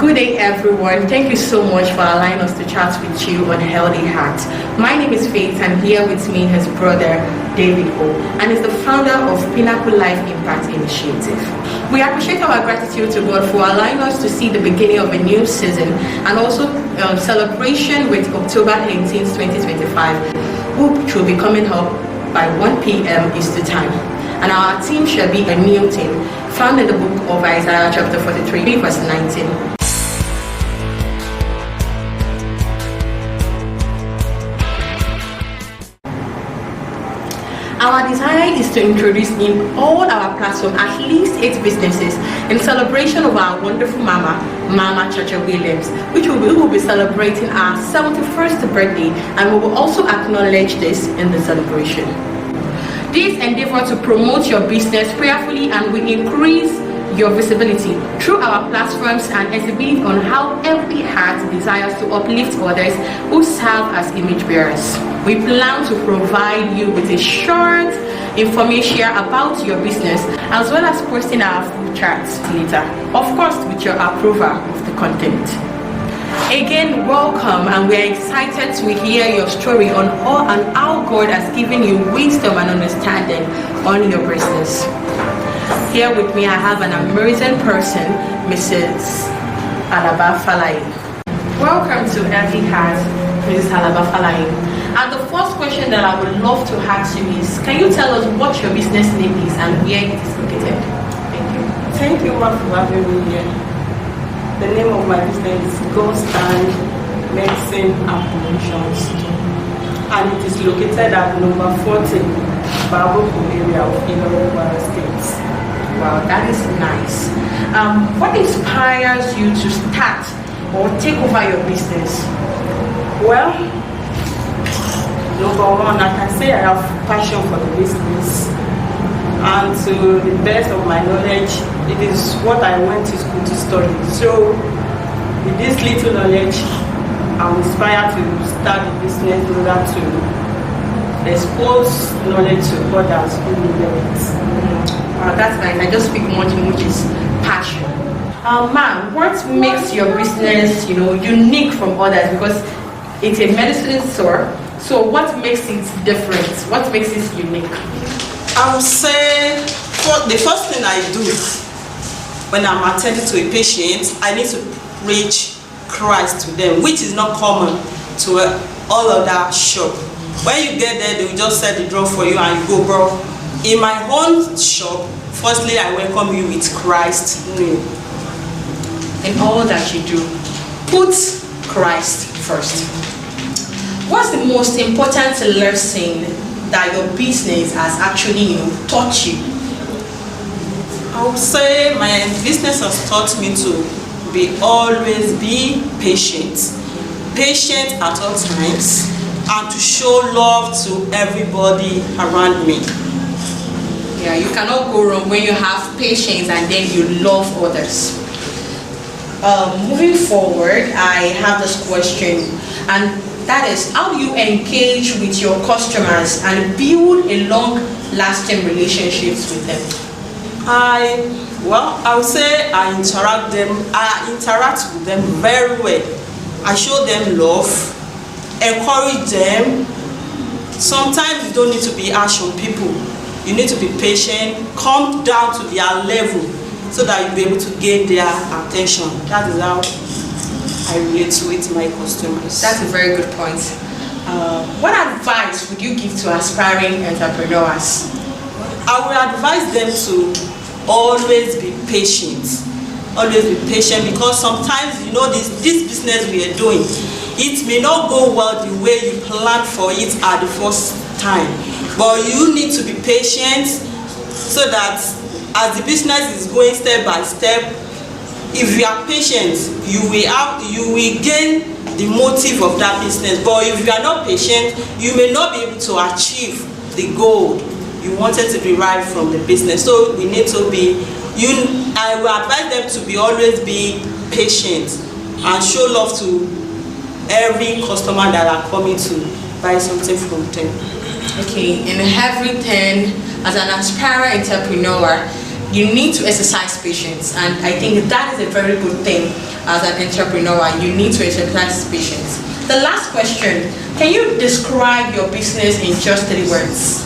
Good day, everyone. Thank you so much for allowing us to chat with you on Healthy Heart. My name is Faith, and here with me his brother David O, and is the founder of Pinnacle Life Impact Initiative. We appreciate our gratitude to God for allowing us to see the beginning of a new season and also celebration with October 18th, 2025, which will be coming up by 1 p.m. Eastern Time. And our team shall be a new team found in the book of Isaiah chapter 43 verse 19. Our desire is to introduce in all our platforms at least 8 businesses in celebration of our wonderful Mama Chacha Williams, which we will be celebrating our 71st birthday, and we will also acknowledge this in the celebration. This endeavor to promote your business prayerfully and will increase your visibility through our platforms and exhibit on how every heart desires to uplift others who serve as image bearers. We plan to provide you with a short information about your business as well as posting our full charts later, of course with your approval of the content. Again, welcome, and we are excited to hear your story on how God has given you wisdom and understanding on your business. Here with me, I have an amazing person, Mrs. Alaba Falai. Welcome to Healthy Heart, Mrs. Alaba Falai. And the first question that I would love to ask you is, can you tell us what your business name is and where it is located? Thank you. Thank you, Ma, for having me here. The name of my business is Gold Stand Medicine and Promotions, and it is located at number 40, Baboko area of Ilorin State. Wow, that is nice. What inspires you to start or take over your business? Well, number one, I can say I have passion for the business, and to the best of my knowledge, it is what I went to school to study. So, with this little knowledge, I'm inspired to start the business in order to expose knowledge to others who need it. Wow, that's nice. I just speak one thing, which is passion. Ma'am, what makes your business, unique from others? Because it's a medicine store. So, what makes it different? What makes it unique? I would say, the first thing I do when I'm attending to a patient, I need to preach Christ to them, which is not common to all other shop. When you get there, they will just set the drug for you and you go, bro. In my own shop, firstly, I welcome you with Christ's name. In all that you do, put Christ first. What's the most important lesson that your business has actually taught you? I would say my business has taught me to always be patient at all times, and to show love to everybody around me. Yeah, you cannot go wrong when you have patience and then you love others. Moving forward, I have this question, and that is, how do you engage with your customers and build a long-lasting relationships with them? I would say I interact with them very well. I show them love, encourage them. Sometimes you don't need to be harsh on people. You need to be patient, come down to their level so that you'll be able to gain their attention. That is how I relate with my customers. That's a very good point. What advice would you give to aspiring entrepreneurs? I would advise them to always be patient. Always be patient, because sometimes this business we are doing, it may not go well the way you planned for it at the first time. But you need to be patient so that as the business is going step by step, if you are patient, you will gain the motive of that business. But if you are not patient, you may not be able to achieve the goal you wanted to derive from the business. So we need to be, I will advise them to always be patient and show love to every customer that are coming to buy something from them. Okay, in everything, as an aspiring entrepreneur, you need to exercise patience, and I think that is a very good thing as an entrepreneur. You need to exercise patience. The last question, can you describe your business in just 3 words?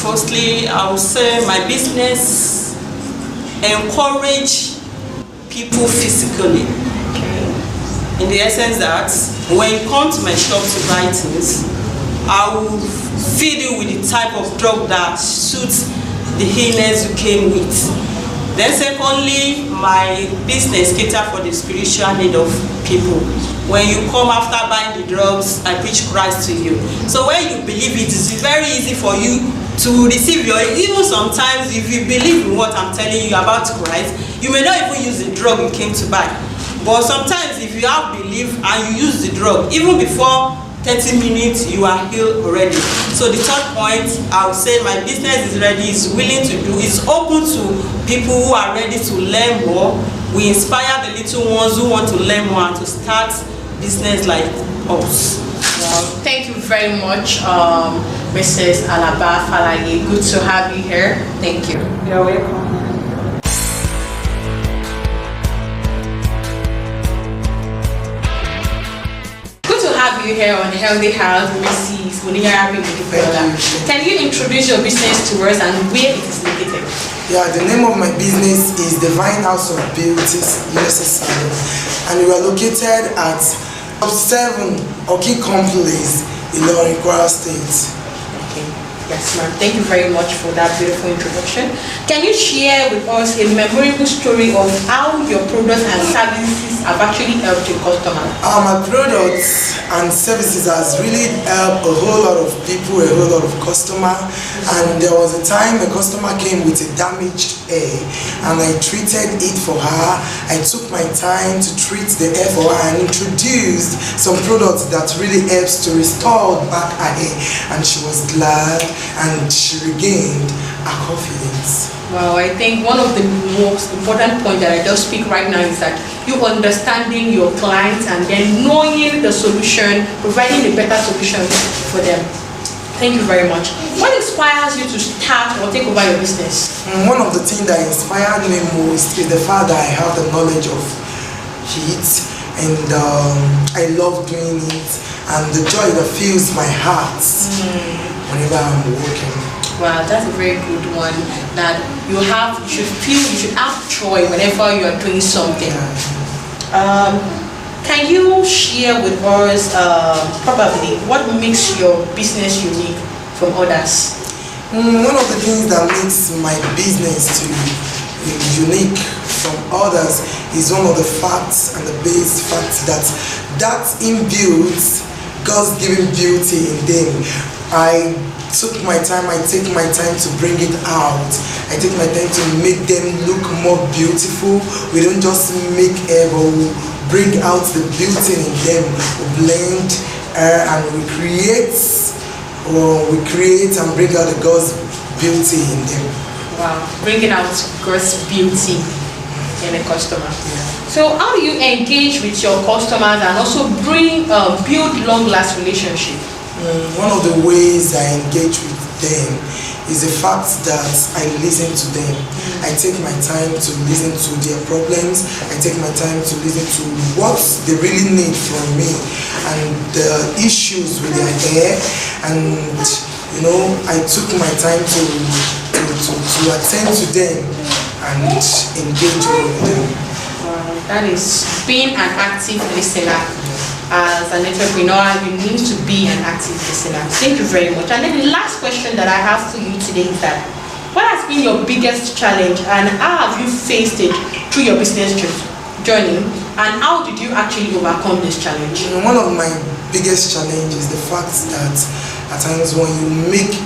Firstly, I would say my business encourage people physically. In the essence that when you come to my shop to buy things, I will feed you with the type of drug that suits the illness you came with. Then secondly, my business cater for the spiritual need of people. When you come after buying the drugs, I preach Christ to you. So when you believe it, it's very easy for you to receive your, even sometimes if you believe in what I'm telling you about Christ, you may not even use the drug you came to buy. But sometimes if you have belief and you use the drug, even before 30 minutes, you are healed already. So the third point, I would say my business is ready, is willing to do, is open to people who are ready to learn more. We inspire the little ones who want to learn more and to start business like us. Well, thank you very much, Mrs. Alaba Falage. Good to have you here. Thank you. You're welcome. You here on Healthy Heart, Mrs. Can you introduce your business to us and where it is located? Yeah, the name of my business is Divine House of Beauty, Salon, and we are located at 7 Oki Complex, Ilorin, Kwara State. Okay. Yes, ma'am. Thank you very much for that beautiful introduction. Can you share with us a memorable story of how your products and services have actually helped your customers? My products and services has really helped a whole lot of people, a whole lot of customers. And there was a time a customer came with a damaged hair, and I treated it for her. I took my time to treat the hair for her and introduced some products that really helps to restore back her hair, and she was glad and she regained her confidence. Well, I think one of the most important points that I just speak right now is that you understanding your clients and then knowing the solution, providing a better solution for them. Thank you very much. What inspires you to start or take over your business? One of the things that inspired me most is the fact that I have the knowledge of it, and I love doing it, and the joy that fills my heart whenever I'm working. Wow, that's a very good one. That you should have joy whenever you are doing something. Can you share with us probably what makes your business unique from others? One of the things that makes my business unique from others is one of the facts and the base facts that imbues God's given beauty in them. I take my time to bring it out. I take my time to make them look more beautiful. We don't just make hair, but we bring out the beauty in them. We blend and we create and bring out the God's beauty in them. Wow, bringing out God's beauty in a customer. Yeah. So how do you engage with your customers and also build long-lasting relationship? One of the ways I engage with them is the fact that I listen to them. I take my time to listen to their problems. I take my time to listen to what they really need from me and the issues with their hair. And I took my time to attend to them and engage with them. That is being an active listener. As an entrepreneur, you need to be an active listener. Thank you very much. And then the last question that I have for you today is that, what has been your biggest challenge and how have you faced it through your business journey, and how did you actually overcome this challenge? One of my biggest challenges is the fact that at times when you make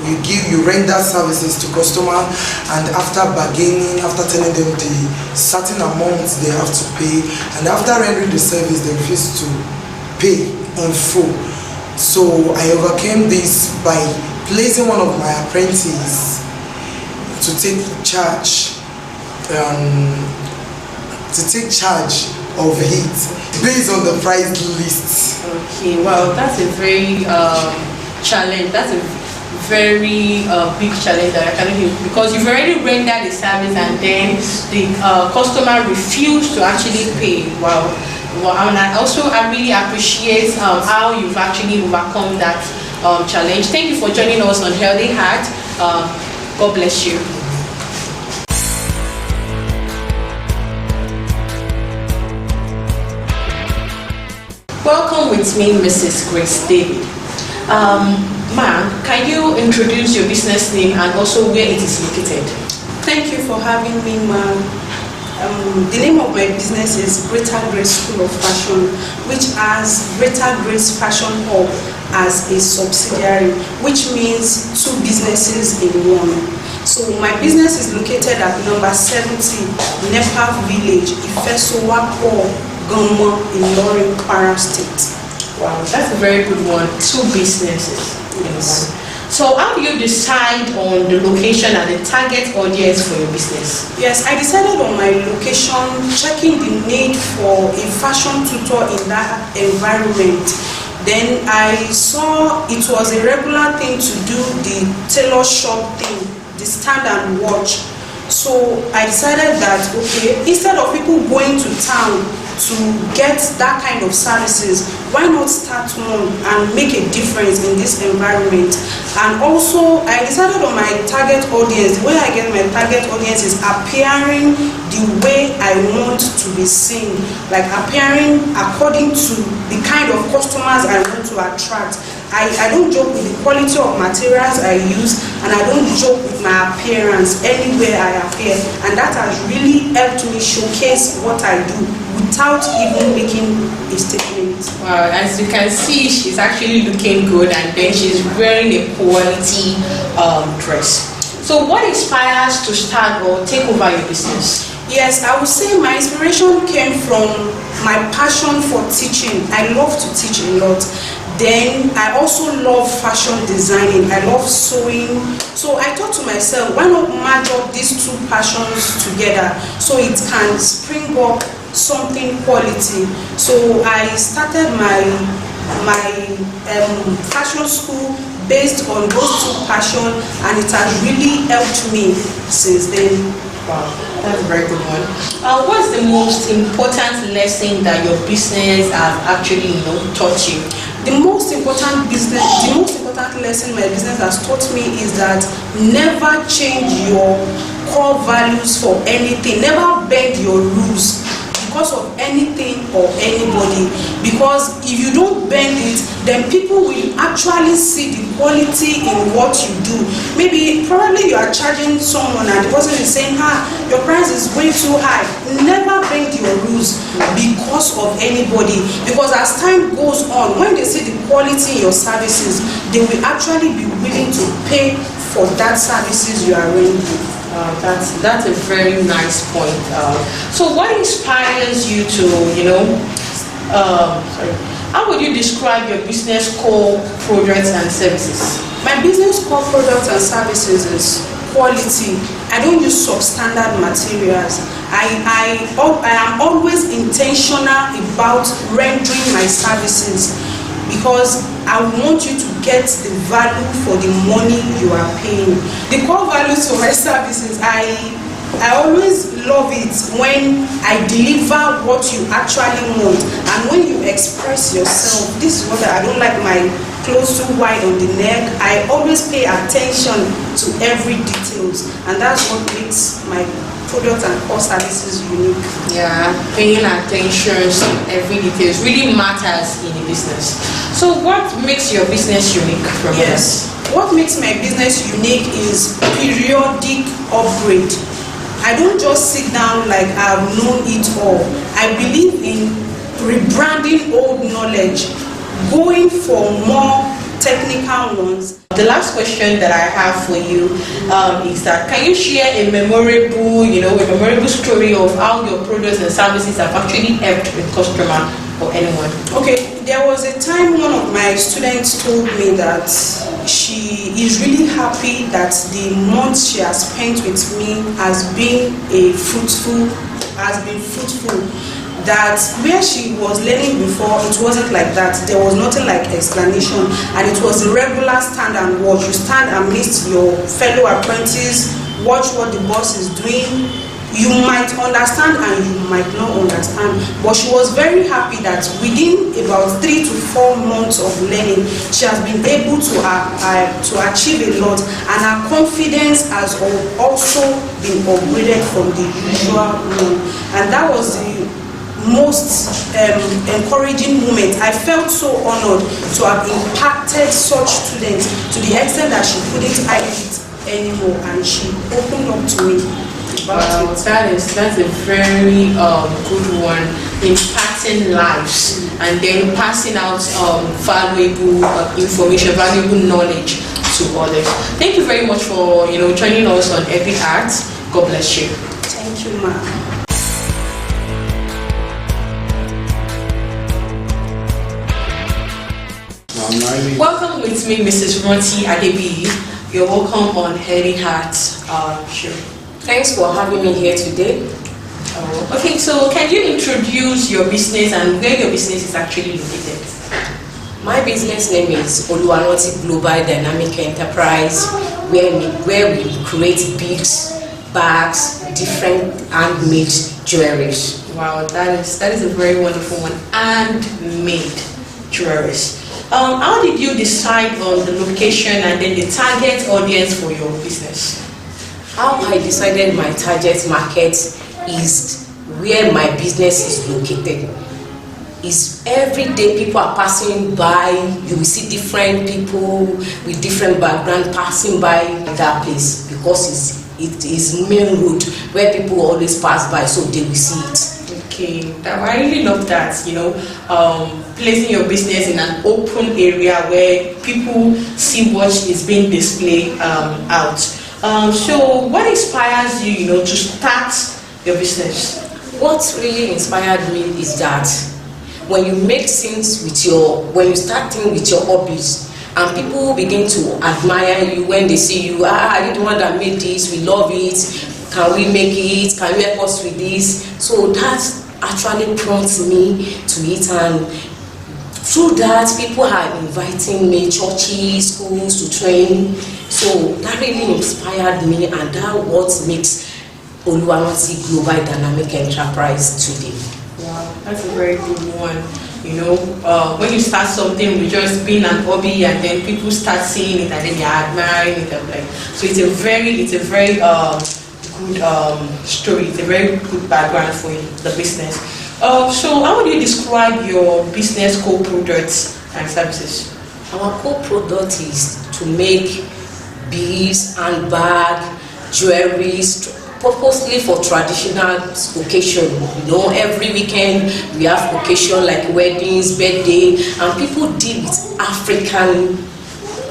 you render services to customers, and after bargaining, after telling them the certain amounts they have to pay, and after rendering the service they refuse to pay in full. So I overcame this by placing one of my apprentices to take charge of it based on the price list. Okay, well, that's a very challenge. That's a very big challenge that I can do, because you've already rendered the service and then the customer refused to actually pay. Wow. And I really appreciate how you've actually overcome that challenge. Thank you for joining us on Healthy Heart. God bless you. Welcome with me, Mrs. Grace David. Ma'am, can you introduce your business name and also where it is located? Thank you for having me, ma'am. The name of my business is Greater Grace School of Fashion, which has Greater Grace Fashion Hub as a subsidiary, which means two businesses in one. So my business is located at number 70 Nepal Village, Ifesowapo, Goma, in Ilorin, Kwara State. Wow, that's a very good one. Two businesses. Yes. So how do you decide on the location and the target audience for your business? Yes, I decided on my location, checking the need for a fashion tutor in that environment. Then I saw it was a regular thing to do the tailor shop thing, the stand and watch. So I decided that, okay, instead of people going to town to get that kind of services, why not start one and make a difference in this environment? And also I decided on my target audience. The way I get my target audience is appearing the way I want to be seen, like appearing according to the kind of customers I want to attract. I don't joke with the quality of materials I use, and I don't joke with my appearance anywhere I appear, and that has really helped me showcase what I do without even making a statement. Wow, as you can see, she's actually looking good, and then she's wearing a quality dress. So what inspires to start or take over your business? Yes, I would say my inspiration came from my passion for teaching. I love to teach a lot. Then I also love fashion designing. I love sewing. So I thought to myself, why not merge up these two passions together so it can spring up something quality. So I started my fashion school based on those two passions, and it has really helped me since then. Wow, that's a very good one. What's the most important lesson that your business has actually, taught you? The most important lesson my business has taught me is that never change your core values for anything. Never bend your rules because of anything or anybody. Because if you don't bend it, then people will actually see the quality in what you do. Probably you are charging someone and the person is saying, your price is way too high. Never bend your rules because of anybody. Because as time goes on, when they see the quality in your services, they will actually be willing to pay for that services you are rendering. That's a very nice point. So what inspires you to, how would you describe your business core products and services? My business core products and services is quality. I don't use substandard materials. I am always intentional about rendering my services, because I want you to get the value for the money you are paying. The core values for my services, I always love it when I deliver what you actually want, and when you express yourself. This is what I don't like my clothes too wide on the neck. I always pay attention to every details, and that's what makes my products and core services unique. Yeah, paying attention to every detail really matters in the business. So what makes your business unique from others? What makes my business unique is periodic upgrade. I don't just sit down like I've known it all. I believe in rebranding old knowledge, going for more technical ones. The last question that I have for you is that, can you share a memorable story of how your products and services have actually helped a customer or anyone? Okay, there was a time one of my students told me that she is really happy that the month she has spent with me has been fruitful. that where she was learning before, it wasn't like that. There was nothing like explanation, and it was a regular stand and watch. You stand amidst your fellow apprentices, watch what the boss is doing. You might understand and you might not understand, but she was very happy that within about 3 to 4 months of learning, she has been able to achieve a lot, and her confidence has also been upgraded from the usual one. And that was the most encouraging moment. I felt so honored to have impacted such students to the extent that she couldn't hide it anymore, and she opened up to me. Wow, that's a very good one, impacting lives and then passing out valuable information, valuable knowledge to others. Thank you very much for joining us on HealthyHeart. God bless you. Thank you, ma'am. Welcome with me, Mrs. Ronti Adebi. You're welcome on HealthyHeart show. Thanks for having me here today. Okay, so can you introduce your business and where your business is actually located? My business name is Oluwanoti Global Dynamic Enterprise, where we create beads, bags, different handmade jewelries. Wow, that is a very wonderful one. Handmade jewelries. How did you decide on the location and then the target audience for your business? How I decided my target market is where my business is located. Is every day people are passing by, you will see different people with different background passing by that place, because it is main road where people always pass by, so they will see it. Okay, I really love that, placing your business in an open area where people see what is being displayed out. So what inspires you, to start your business? What really inspired me is that when you make things when you start things with your hobbies, and people begin to admire you when they see you, are you the one that made this? We love it. Can we make it? Can you help us with this? So that actually prompts me to it, and through that, people are inviting me, churches, schools to train. So that really inspired me, and that what makes Oluwanoti Global Dynamic Enterprise today. Wow, that's a very good one. When you start something with just being an hobby, and then people start seeing it and then they're admiring it, so it's a very good story. It's a very good background for the business. So how would you describe your business core products and services? Our core product is to make beads, handbag, jewelries, purposely for traditional occasion. Every weekend we have occasion like weddings, birthday, and people deal with African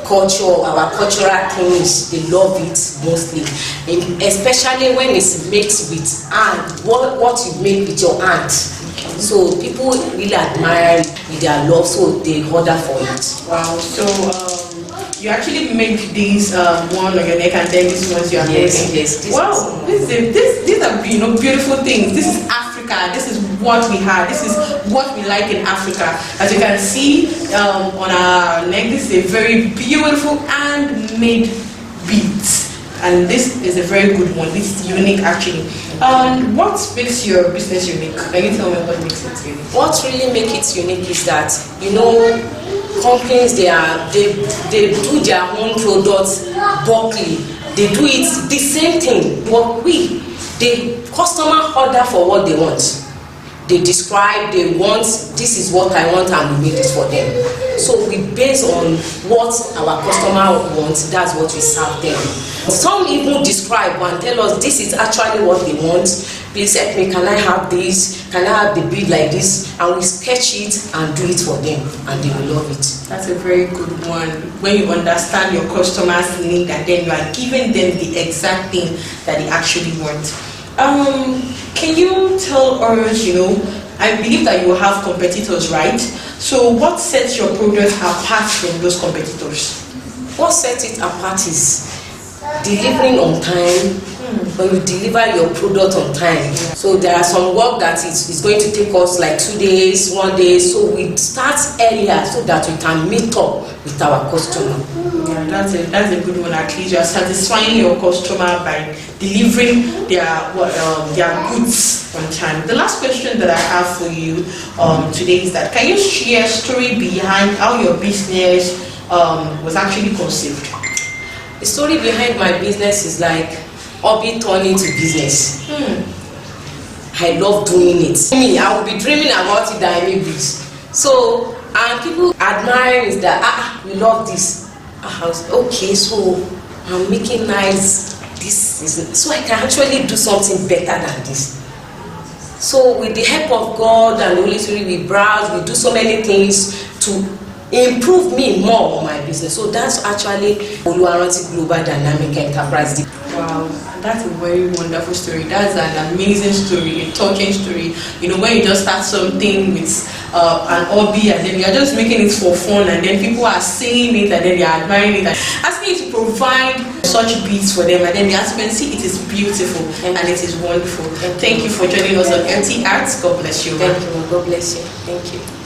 culture, our cultural things. They love it mostly, and especially when it's mixed with hand, what you make with your hand. So people really admire with their love, so they order for it. Wow, so you actually make these one on your neck and then these ones you are making. Yes. Wow, these are beautiful things. This is Africa. This is what we have. This is what we like in Africa. As you can see on our neck, this is a very beautiful handmade beads, and this is a very good one. This is unique actually. What makes your business unique? Can you tell me what makes it unique? What really makes it unique is that companies they do their own products bulkily. They do it the same thing, but the customer order for what they want. They describe, they want, this is what I want, and we make it for them. So we base on what our customer wants, that's what we serve them. Some even describe and tell us this is actually what they want. Please help me, can I have this? Can I have the bead like this? And we sketch it and do it for them, and they will love it. That's a very good one. When you understand your customer's need and then you are giving them the exact thing that they actually want. Can you tell us, I believe that you have competitors, right? So what sets your product apart from those competitors? What sets it apart is delivering on time, when you deliver your product on time. So there are some work that is going to take us like 2 days, 1 day. So we start earlier so that we can meet up with our customer. Yeah, that's a good one. At least you are satisfying your customer by delivering their goods on time. The last question that I have for you today is that, can you share a story behind how your business was actually conceived? The story behind my business is like hobby turning to business. I love doing it. I will be dreaming about it that I make this. So, and people admire is that we love this. I was okay, so I'm making nice. This is so I can actually do something better than this. So with the help of God and the Holy Spirit, we browse, we do so many things to improve me more on my business. So that's actually Oluwaranti Global Dynamic Enterprise. Wow, that's a very wonderful story. That's an amazing story, a touching story. You know, when you just start something with an hobby and then you're just making it for fun, and then people are seeing it and then they are admiring it, and asking you to provide such beats for them, and then they ask you and see it is beautiful and it is wonderful. Thank you for joining us on HealthyHeart. God bless you. Thank you. God bless you. Thank you.